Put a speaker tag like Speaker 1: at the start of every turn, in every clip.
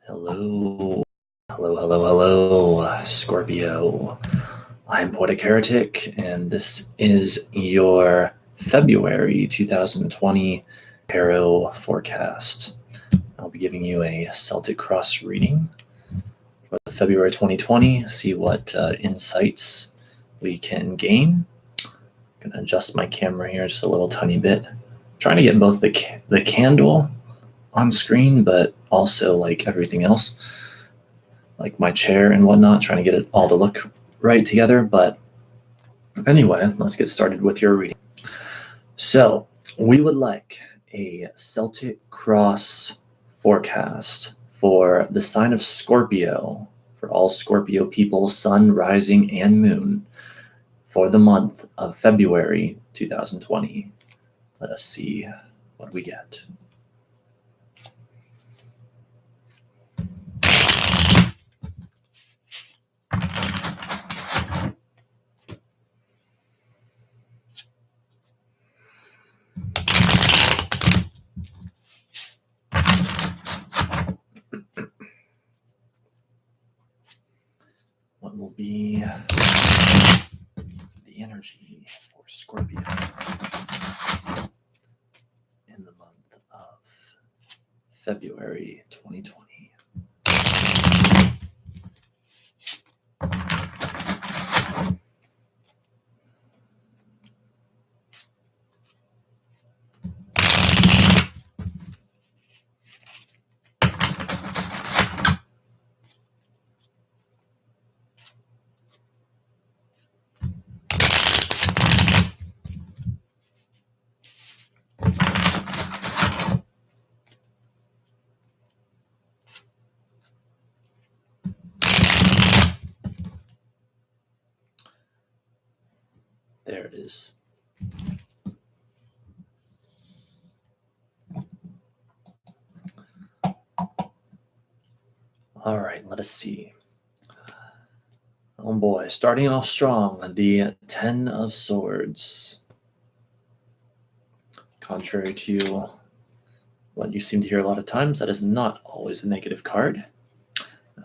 Speaker 1: Hello, hello, Scorpio. I'm Poetic Heretic, and this is your February 2020 tarot forecast. I'll be giving you a Celtic Cross reading for February 2020, see what insights we can gain. I'm going to adjust my camera here just a little tiny bit. I'm trying to get both the candle on screen, but also like everything else, like my chair and whatnot, trying to get it all to look right together. But anyway, let's get started with your reading. So we would like a Celtic Cross forecast for the sign of Scorpio, for all Scorpio people, sun, rising, and moon, for the month of February 2020. Let us see what we get. What will be the energy for Scorpio in the month of February 2020? There it is. All right, let us see. Oh boy, starting off strong, the 10 of Swords. Contrary to what you seem to hear a lot of times, that is not always a negative card.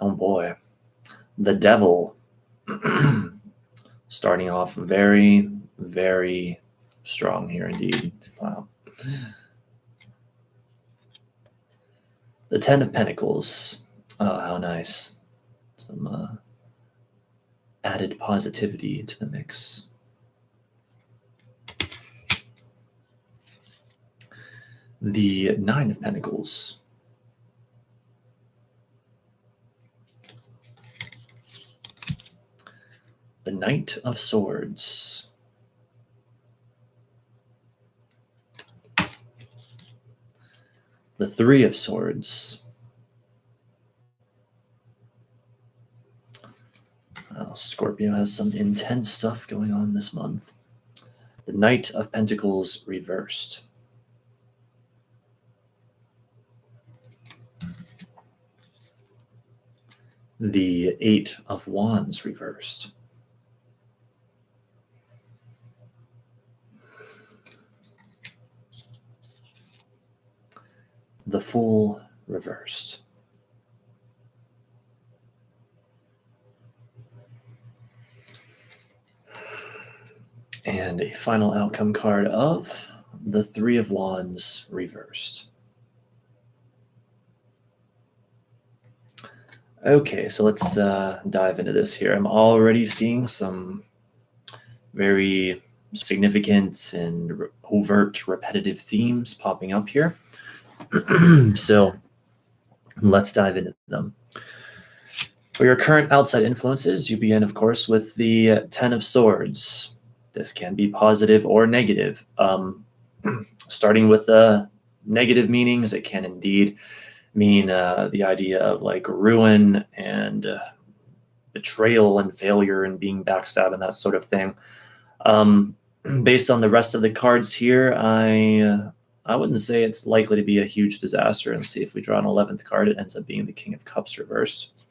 Speaker 1: Oh boy, the Devil. Starting off very, very strong here indeed. Wow. The 10 of Pentacles. Oh, how nice. Some added positivity to the mix. The 9 of Pentacles. The Knight of Swords. The 3 of Swords. Scorpio has some intense stuff going on this month. The Knight of Pentacles reversed. The 8 of Wands reversed. The Fool reversed. And a final outcome card of the 3 of Wands reversed. Okay, so let's dive into this here. I'm already seeing some very significant and overt repetitive themes popping up here. So let's dive into them. For your current outside influences, you begin, of course, with the 10 of Swords. This can be positive or negative. Starting with the negative meanings, it can indeed mean the idea of like ruin and betrayal and failure and being backstabbed and that sort of thing. Based on the rest of the cards here, I wouldn't say it's likely to be a huge disaster. And see if we draw an 11th card, it ends up being the King of Cups reversed.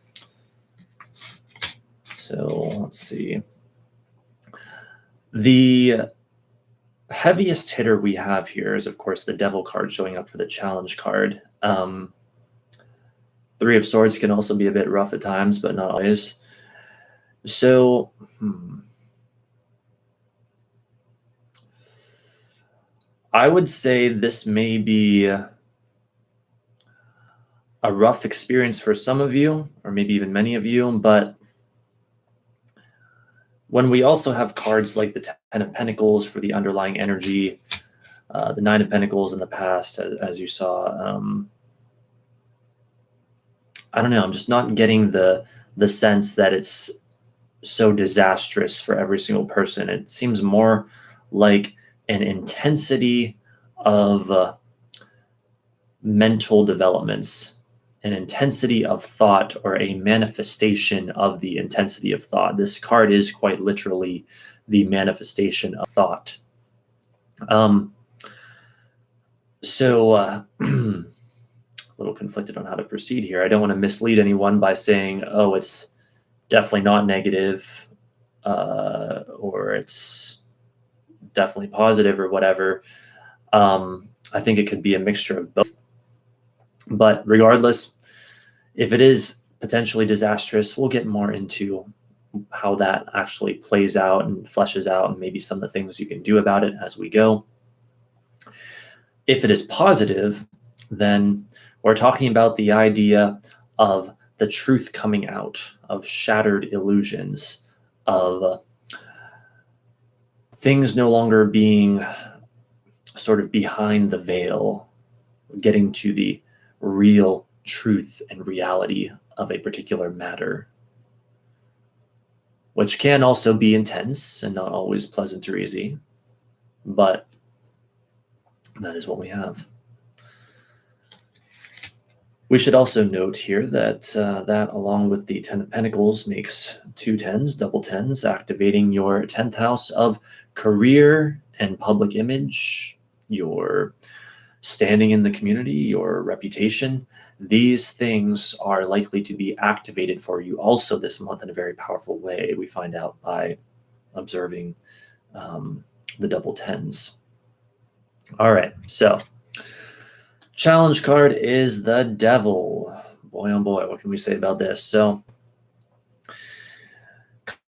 Speaker 1: So let's see. The heaviest hitter we have here is, of course, the Devil card showing up for the challenge card. Three of Swords can also be a bit rough at times, but not always. So, I would say this may be a rough experience for some of you, or maybe even many of you, but when we also have cards like the Ten of Pentacles for the underlying energy, the Nine of Pentacles in the past, as you saw, I don't know, I'm just not getting the sense that it's so disastrous for every single person. It seems more like an intensity of mental developments, an intensity of thought, or a manifestation of the intensity of thought. This card is quite literally the manifestation of thought. So a little conflicted on how to proceed here. I don't want to mislead anyone by saying, oh, it's definitely not negative, or it's definitely positive or whatever. I think it could be a mixture of both. But regardless, if it is potentially disastrous, we'll get more into how that actually plays out and fleshes out, and maybe some of the things you can do about it as we go. If it is positive, then we're talking about the idea of the truth coming out, of shattered illusions, of things no longer being sort of behind the veil, getting to the real truth and reality of a particular matter, which can also be intense and not always pleasant or easy, but that is what we have. We should also note here that that, along with the Ten of Pentacles, makes two tens, double tens, activating your 10th house of career and public image, your standing in the community, your reputation. These things are likely to be activated for you also this month in a very powerful way. We find out by observing the double tens. All right, so challenge card is the Devil. Boy, oh boy, what can we say about this? So a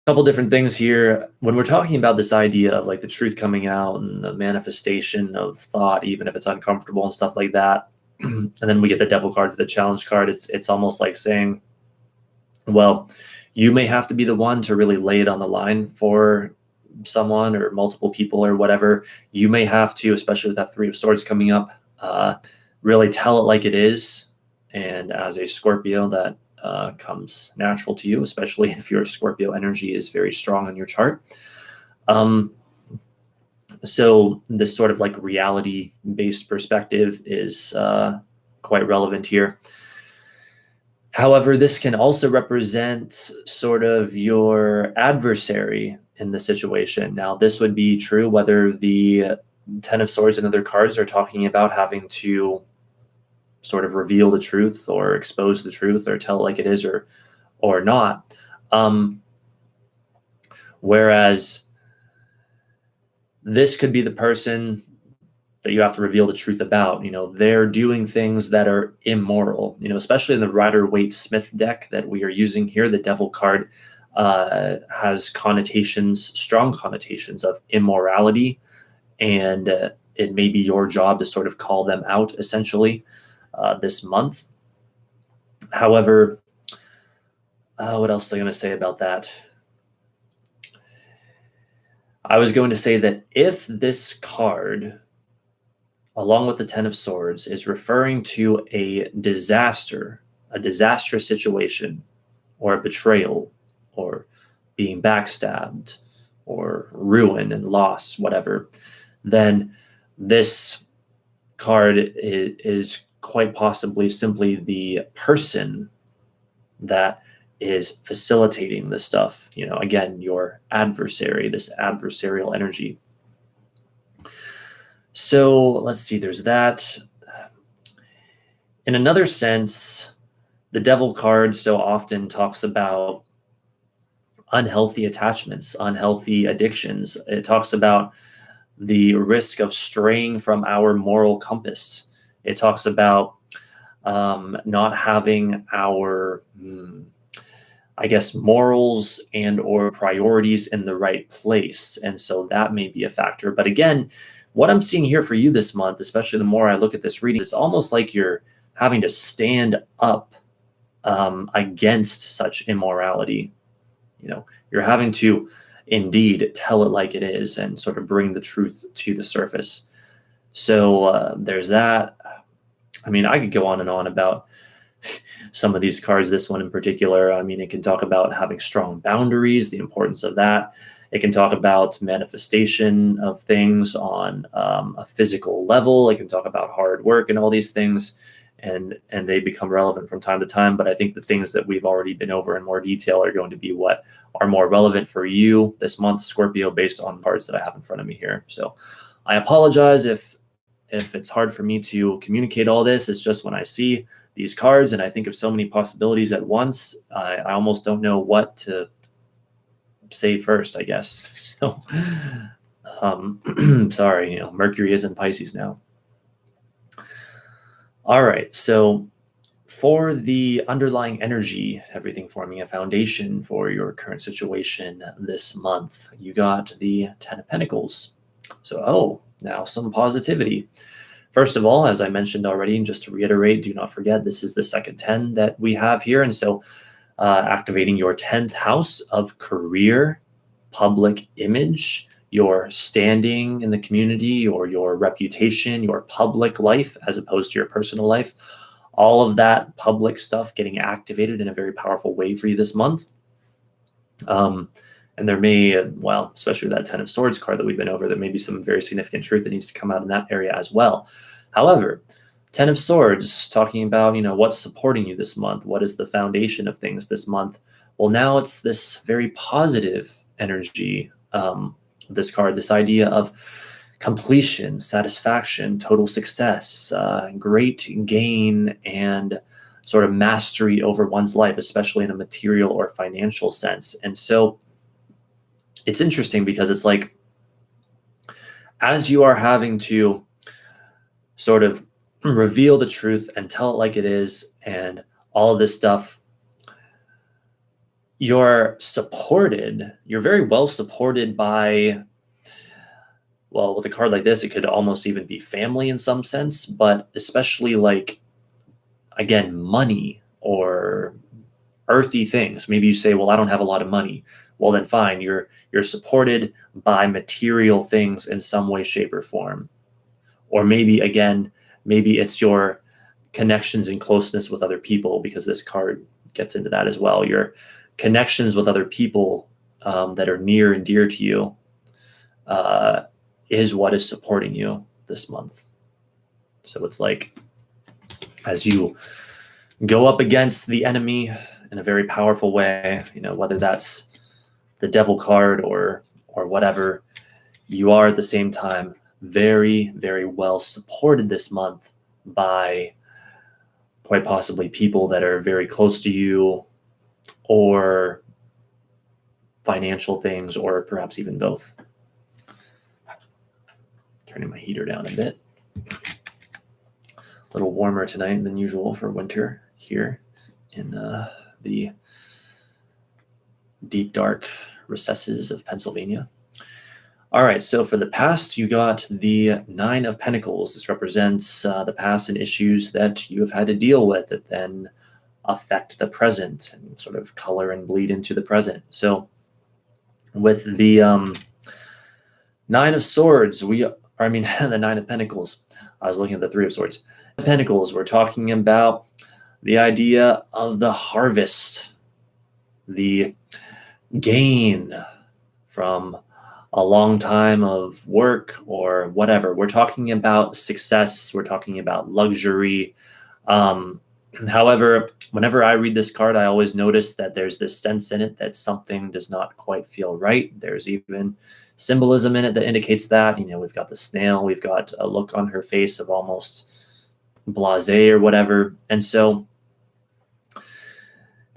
Speaker 1: couple different things here. When we're talking about this idea of like the truth coming out and the manifestation of thought, even if it's uncomfortable and stuff like that, and then we get the Devil card for the challenge card, it's almost like saying, well, you may have to be the one to really lay it on the line for someone or multiple people or whatever. You may have to, especially with that Three of Swords coming up, really tell it like it is. And as a Scorpio, that comes natural to you, especially if your Scorpio energy is very strong in your chart. So this sort of like reality-based perspective is quite relevant here. However, this can also represent sort of your adversary in the situation. Now, this would be true whether the Ten of Swords and other cards are talking about having to sort of reveal the truth or expose the truth or tell it like it is or not. Whereas this could be the person that you have to reveal the truth about. They're doing things that are immoral, especially in the Rider-Waite-Smith deck that we are using here. The Devil card has strong connotations of immorality, and it may be your job to sort of call them out essentially this month. However, what else was I going to say about that? I was going to say that if this card, along with the Ten of Swords, is referring to a disaster, a disastrous situation, or a betrayal, or being backstabbed, or ruin and loss, whatever, then this card is quite possibly simply the person that is facilitating this stuff. Again, your adversary, this adversarial energy. So let's see, there's that. In another sense, the Devil card so often talks about unhealthy attachments, unhealthy addictions. It talks about the risk of straying from our moral compass. It talks about not having our, I guess, morals and or priorities in the right place. And so that may be a factor. But again, what I'm seeing here for you this month, especially the more I look at this reading, it's almost like you're having to stand up against such immorality. You're having to indeed tell it like it is and sort of bring the truth to the surface. So there's that. I mean, I could go on and on about some of these cards, this one in particular. I mean, it can talk about having strong boundaries, the importance of that. It can talk about manifestation of things on a physical level. It can talk about hard work and all these things, and they become relevant from time to time. But I think the things that we've already been over in more detail are going to be what are more relevant for you this month, Scorpio, based on cards that I have in front of me here. So I apologize if it's hard for me to communicate all this. It's just when I see these cards and I think of so many possibilities at once, I almost don't know what to say first, I guess. So, sorry, Mercury is in Pisces now. All right, so for the underlying energy, everything forming a foundation for your current situation this month, you got the Ten of Pentacles. So, now some positivity. First of all, as I mentioned already, and just to reiterate, do not forget, this is the second 10 that we have here. And so activating your 10th house of career, public image, your standing in the community, or your reputation, your public life, as opposed to your personal life. All of that public stuff getting activated in a very powerful way for you this month. And there may, especially that 10 of Swords card that we've been over, there may be some very significant truth that needs to come out in that area as well. However, 10 of Swords, talking about, what's supporting you this month? What is the foundation of things this month? Well, now it's this very positive energy, this card, this idea of completion, satisfaction, total success, great gain, and sort of mastery over one's life, especially in a material or financial sense. And so it's interesting because it's like, as you are having to sort of reveal the truth and tell it like it is and all of this stuff, you're very well supported by, well, with a card like this, it could almost even be family in some sense, but especially like, again, money or earthy things. Maybe you say, well, I don't have a lot of money. Well, then fine, you're supported by material things in some way, shape, or form. Or maybe it's your connections and closeness with other people, because this card gets into that as well. Your connections with other people that are near and dear to you is what is supporting you this month. So it's like, as you go up against the enemy in a very powerful way, whether that's the devil card or whatever, you are at the same time very, very well supported this month by quite possibly people that are very close to you, or financial things, or perhaps even both. Turning my heater down a bit. A little warmer tonight than usual for winter here in the deep, dark recesses of Pennsylvania. All right, so for the past, you got the Nine of Pentacles. This represents the past and issues that you have had to deal with that then affect the present and sort of color and bleed into the present. So with the Nine of Swords, the Nine of Pentacles. I was looking at the Three of Swords. Pentacles, we're talking about the idea of the harvest, the gain from a long time of work or whatever. We're talking about success. We're talking about luxury. However, whenever I read this card, I always notice that there's this sense in it that something does not quite feel right. There's even symbolism in it that indicates that. We've got the snail. We've got a look on her face of almost blasé or whatever. And so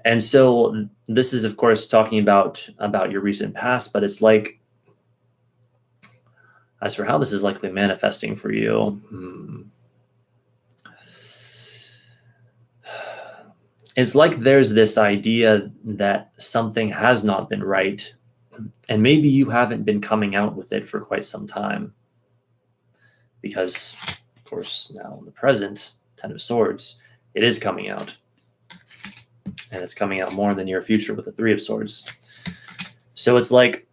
Speaker 1: this is, of course, talking about your recent past, but it's like, as for how this is likely manifesting for you, it's like there's this idea that something has not been right, and maybe you haven't been coming out with it for quite some time. Because, of course, now in the present, Ten of Swords, it is coming out. And it's coming out more in the near future with the Three of Swords. So it's like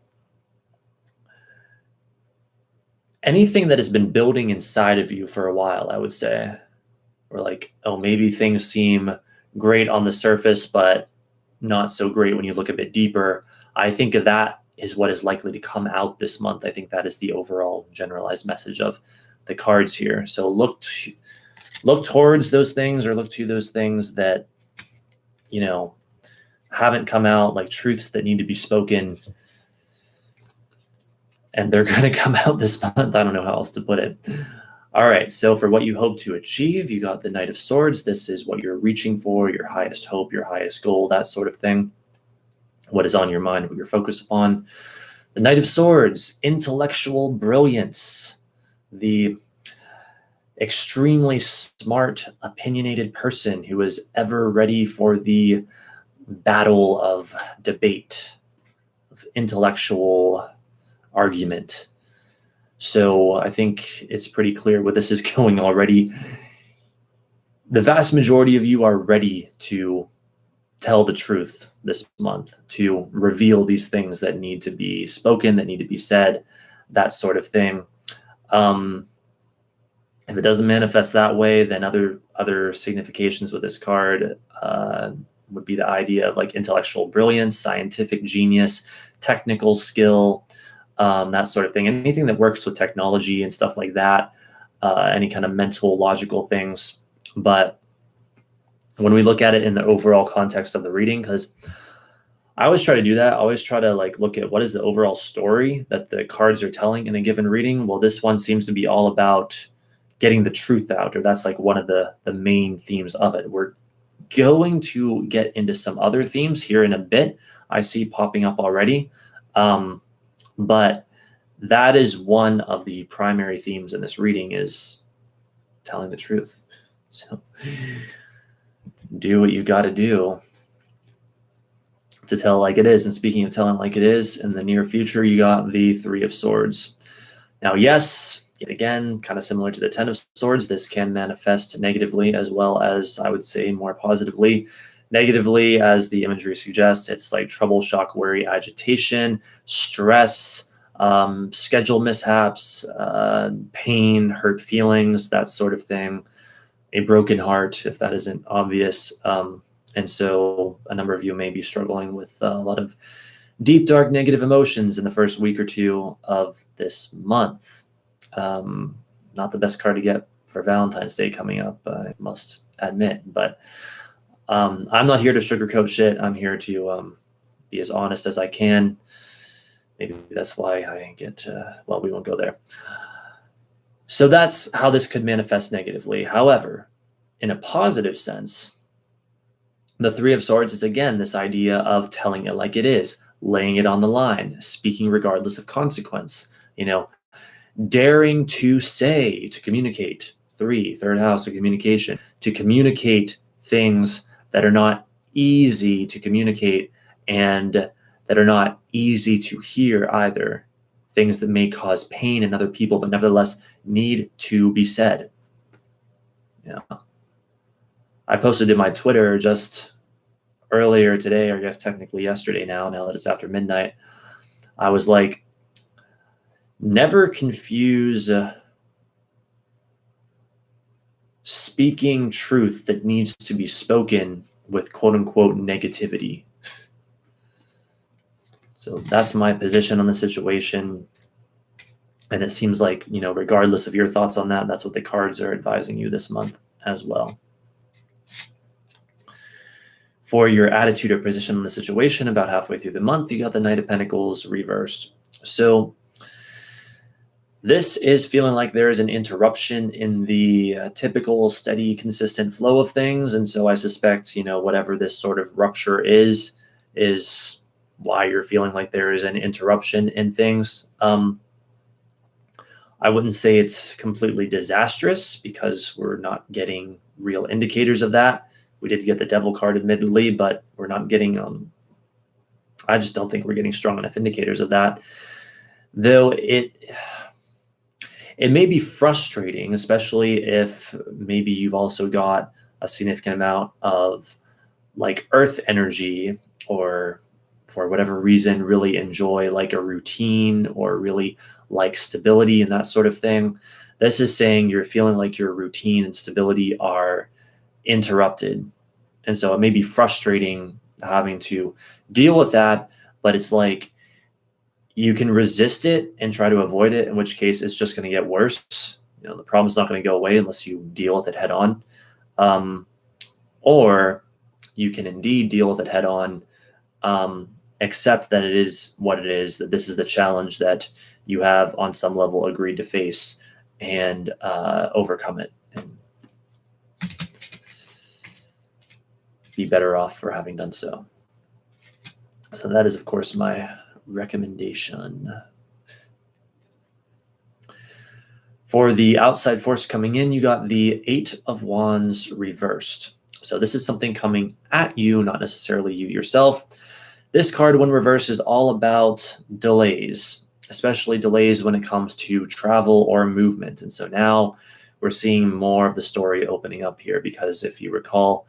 Speaker 1: anything that has been building inside of you for a while, I would say, or like, oh, maybe things seem great on the surface, but not so great when you look a bit deeper. I think that is what is likely to come out this month. I think that is the overall generalized message of the cards here. So look towards those things, or look to those things that, haven't come out, like truths that need to be spoken. And they're going to come out this month. I don't know how else to put it. All right. So for what you hope to achieve, you got the Knight of Swords. This is what you're reaching for, your highest hope, your highest goal, that sort of thing. What is on your mind, what you're focused upon. The Knight of Swords, intellectual brilliance, the extremely smart, opinionated person who is ever ready for the battle of debate, of intellectual argument. So I think it's pretty clear where this is going already. The vast majority of you are ready to tell the truth this month, to reveal these things that need to be spoken, that need to be said, that sort of thing. If it doesn't manifest that way, then other significations with this card would be the idea of like intellectual brilliance, scientific genius, technical skill, that sort of thing. Anything that works with technology and stuff like that, any kind of mental, logical things. But when we look at it in the overall context of the reading, because I always try to do that. I always try to like look at what is the overall story that the cards are telling in a given reading. Well, this one seems to be all about getting the truth out, or that's like one of the main themes of it. We're going to get into some other themes here in a bit. I see popping up already. But that is one of the primary themes in this reading, is telling the truth. So do what you got to do to tell like it is. And speaking of telling like it is, in the near future, you got the Three of Swords. Now, yes, yet again, kind of similar to the Ten of Swords, this can manifest negatively as well as, I would say, more positively. Negatively, as the imagery suggests, it's like trouble, shock, worry, agitation, stress, schedule mishaps, pain, hurt feelings, that sort of thing. A broken heart, if that isn't obvious. And so a number of you may be struggling with a lot of deep, dark, negative emotions in the first week or two of this month. Not the best card to get for Valentine's Day coming up, I must admit. But I'm not here to sugarcoat shit. I'm here to be as honest as I can. Maybe that's why I get, well, we won't go there. So that's how this could manifest negatively. However, in a positive sense, the Three of Swords is, again, this idea of telling it like it is, laying it on the line, speaking regardless of consequence, daring to say, to communicate. Third house of communication, to communicate things that are not easy to communicate and that are not easy to hear either. Things that may cause pain in other people, but nevertheless need to be said. I posted in my Twitter just earlier today, or I guess technically yesterday now that it's after midnight. I was like, never confuse speaking truth that needs to be spoken with quote unquote negativity. So that's my position on the situation. And it seems like, regardless of your thoughts on that, that's what the cards are advising you this month as well. For your attitude or position on the situation, about halfway through the month, you got the Knight of Pentacles reversed. So this is feeling like there is an interruption in the typical steady, consistent flow of things. And so I suspect, whatever this sort of rupture is why you're feeling like there is an interruption in things. I wouldn't say it's completely disastrous, because we're not getting real indicators of that. We did get the Devil card, admittedly, but we're not getting. I just don't think we're getting strong enough indicators of that. Though it may be frustrating, especially if maybe you've also got a significant amount of like earth energy, or for whatever reason really enjoy like a routine or really like stability and that sort of thing. This is saying you're feeling like your routine and stability are interrupted. And so it may be frustrating having to deal with that, but it's like you can resist it and try to avoid it, in which case it's just going to get worse. The problem's not going to go away unless you deal with it head on. Or you can indeed deal with it head on, accept that it is what it is, that this is the challenge that you have on some level agreed to face, and overcome it and be better off for having done so. So that is, of course, my recommendation. For the outside force coming in, you got the Eight of Wands reversed. So this is something coming at you, not necessarily you yourself. This card, when reversed, is all about delays, especially delays when it comes to travel or movement. And so now we're seeing more of the story opening up here, because if you recall,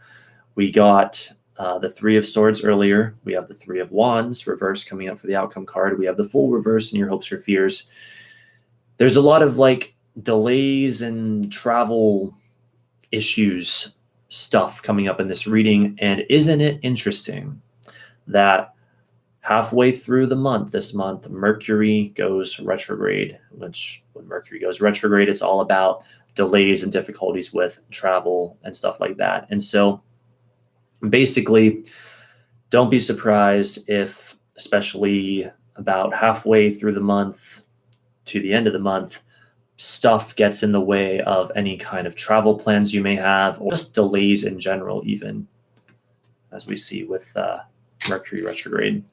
Speaker 1: we got the Three of Swords earlier. We have the Three of Wands reversed coming up for the outcome card. We have the Fool reversed in your hopes or fears. There's a lot of like delays and travel issues stuff coming up in this reading. And isn't it interesting that halfway through the month, this month, Mercury goes retrograde, which when Mercury goes retrograde, it's all about delays and difficulties with travel and stuff like that. And so basically, don't be surprised if, especially about halfway through the month to the end of the month, stuff gets in the way of any kind of travel plans you may have, or just delays in general, even as we see with Mercury retrograde.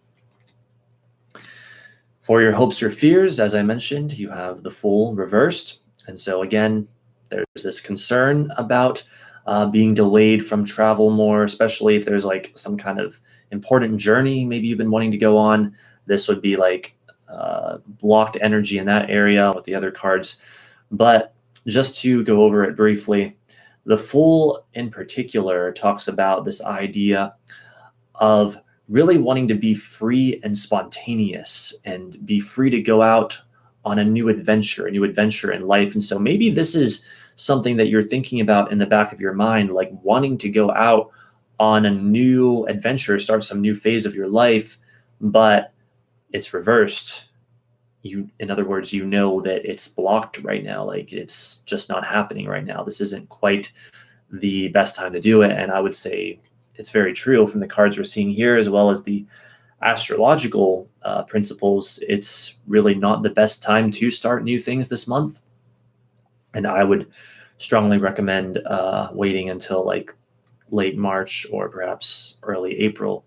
Speaker 1: For your hopes or fears, as I mentioned, you have the Fool reversed. And so again, there's this concern about being delayed from travel more, especially if there's like some kind of important journey maybe you've been wanting to go on. This would be like blocked energy in that area with the other cards. But just to go over it briefly, the Fool in particular talks about this idea of really wanting to be free and spontaneous and be free to go out on a new adventure in life. And so maybe this is something that you're thinking about in the back of your mind, like wanting to go out on a new adventure, start some new phase of your life, but it's reversed. In other words, you know that it's blocked right now. Like it's just not happening right now. This isn't quite the best time to do it. And I would say it's very true from the cards we're seeing here, as well as the astrological principles. It's really not the best time to start new things this month. And I would strongly recommend waiting until like late March or perhaps early April.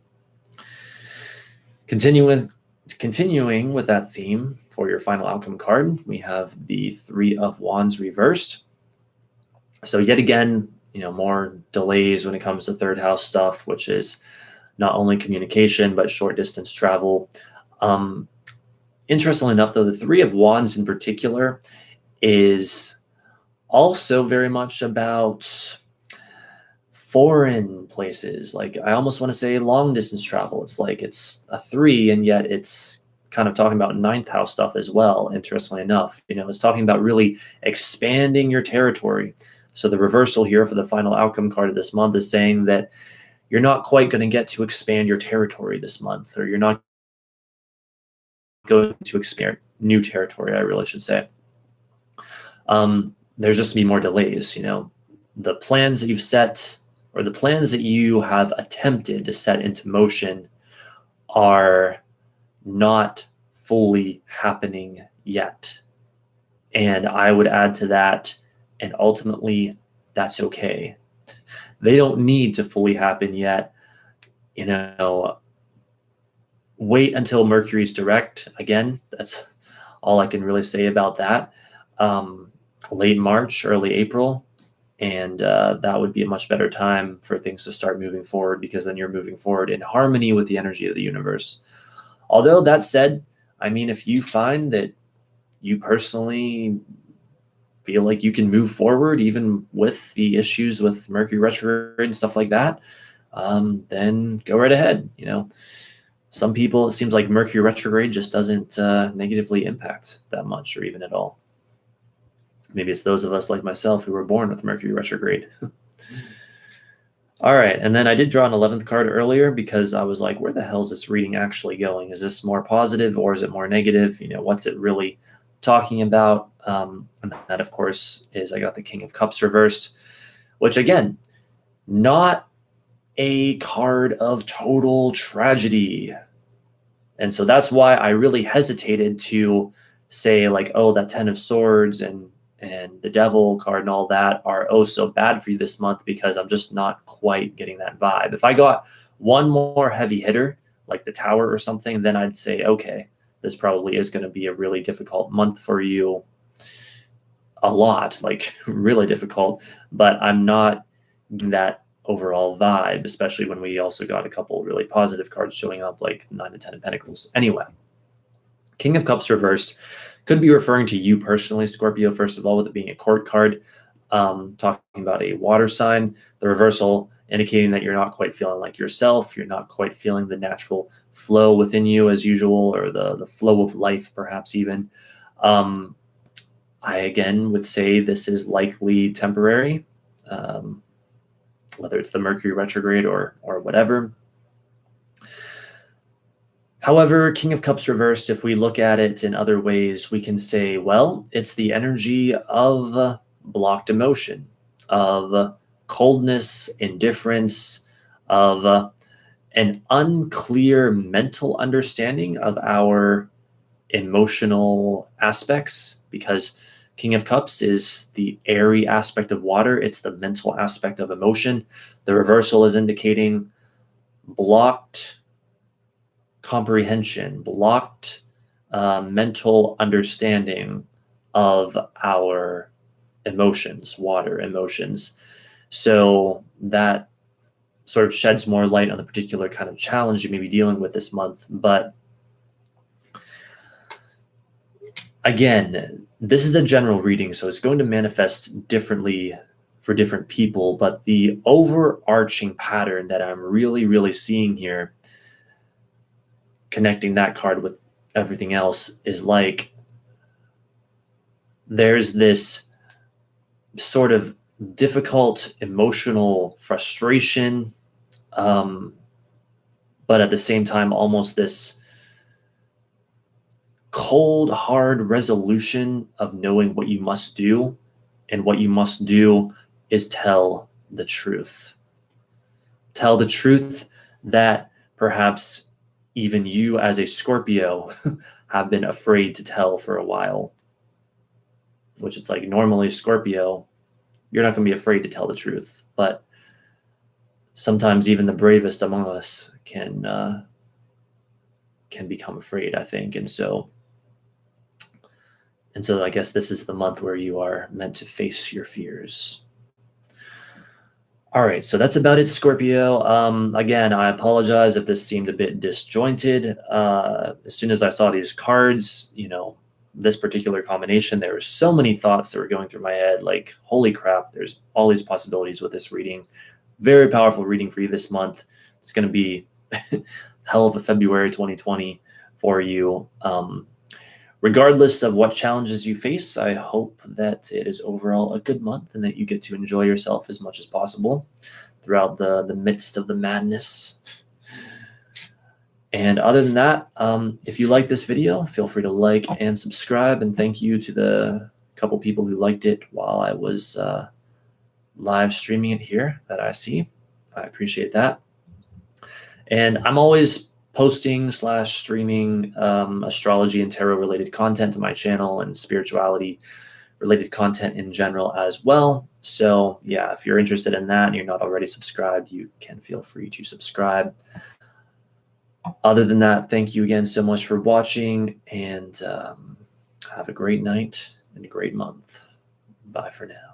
Speaker 1: Continuing with that theme, for your final outcome card, we have the Three of Wands reversed. So yet again, more delays when it comes to third house stuff, which is not only communication, but short distance travel. Interestingly enough, though, the Three of Wands in particular is also very much about foreign places. Like I almost want to say long distance travel. It's like it's a 3, and yet it's kind of talking about ninth house stuff as well. Interestingly enough, it's talking about really expanding your territory. So the reversal here for the final outcome card of this month is saying that you're not quite going to get to expand your territory this month, or you're not going to expand new territory, I really should say. There's just going to be more delays. The plans that you've set, or the plans that you have attempted to set into motion, are not fully happening yet. And I would add to that, and ultimately, that's okay. They don't need to fully happen yet. Wait until Mercury's direct. Again, that's all I can really say about that. Late March, early April, And that would be a much better time for things to start moving forward, because then you're moving forward in harmony with the energy of the universe. Although that said, I mean, if you find that you personally feel like you can move forward even with the issues with Mercury retrograde and stuff like that, then go right ahead. Some people, it seems like Mercury retrograde just doesn't negatively impact that much or even at all. Maybe it's those of us like myself who were born with Mercury retrograde. All right, and then I did draw an 11th card earlier because I was like, where the hell is this reading actually going? Is this more positive or is it more negative? What's it really talking about? And that, of course, is I got the King of Cups reversed, which, again, not a card of total tragedy. And so that's why I really hesitated to say, like, oh, that 10 of Swords and the Devil card and all that are oh so bad for you this month, because I'm just not quite getting that vibe. If I got one more heavy hitter, like the Tower or something, then I'd say, okay, this probably is going to be a really difficult month for you. A lot, like really difficult, but I'm not getting that overall vibe, especially when we also got a couple really positive cards showing up, like 9 and 10 of Pentacles. Anyway, King of Cups reversed could be referring to you personally, Scorpio, first of all, with it being a court card, talking about a water sign. The reversal indicating that you're not quite feeling like yourself. You're not quite feeling the natural flow within you as usual, or the flow of life, perhaps even. I, again, would say this is likely temporary, whether it's the Mercury retrograde or whatever. However, King of Cups reversed, if we look at it in other ways, we can say, well, it's the energy of blocked emotion, of coldness, indifference, of an unclear mental understanding of our emotional aspects, because King of Cups is the airy aspect of water. It's the mental aspect of emotion. The reversal is indicating blocked comprehension, blocked mental understanding of our emotions, water emotions. So that sort of sheds more light on the particular kind of challenge you may be dealing with this month. But again, this is a general reading, so it's going to manifest differently for different people. But the overarching pattern that I'm really, really seeing here, connecting that card with everything else, is like there's this sort of difficult emotional frustration, but at the same time, almost this cold, hard resolution of knowing what you must do. And what you must do is tell the truth. Tell the truth that perhaps even you as a Scorpio have been afraid to tell for a while. Which it's like, normally Scorpio, you're not going to be afraid to tell the truth. But sometimes even the bravest among us can become afraid, I think. And so I guess this is the month where you are meant to face your fears. All right, so that's about it, Scorpio. Again, I apologize if this seemed a bit disjointed. As soon as I saw these cards, this particular combination, there were so many thoughts that were going through my head, like, holy crap, there's all these possibilities with this reading. Very powerful reading for you this month. It's going to be hell of a February 2020 for you. Regardless of what challenges you face, I hope that it is overall a good month and that you get to enjoy yourself as much as possible throughout the midst of the madness. And other than that, if you like this video, feel free to like and subscribe. And thank you to the couple people who liked it while I was live streaming it here that I see. I appreciate that. And I'm always posting / streaming astrology and tarot related content to my channel, and spirituality related content in general as well. So yeah, if you're interested in that and you're not already subscribed, you can feel free to subscribe. Other than that, thank you again so much for watching, and have a great night and a great month. Bye for now.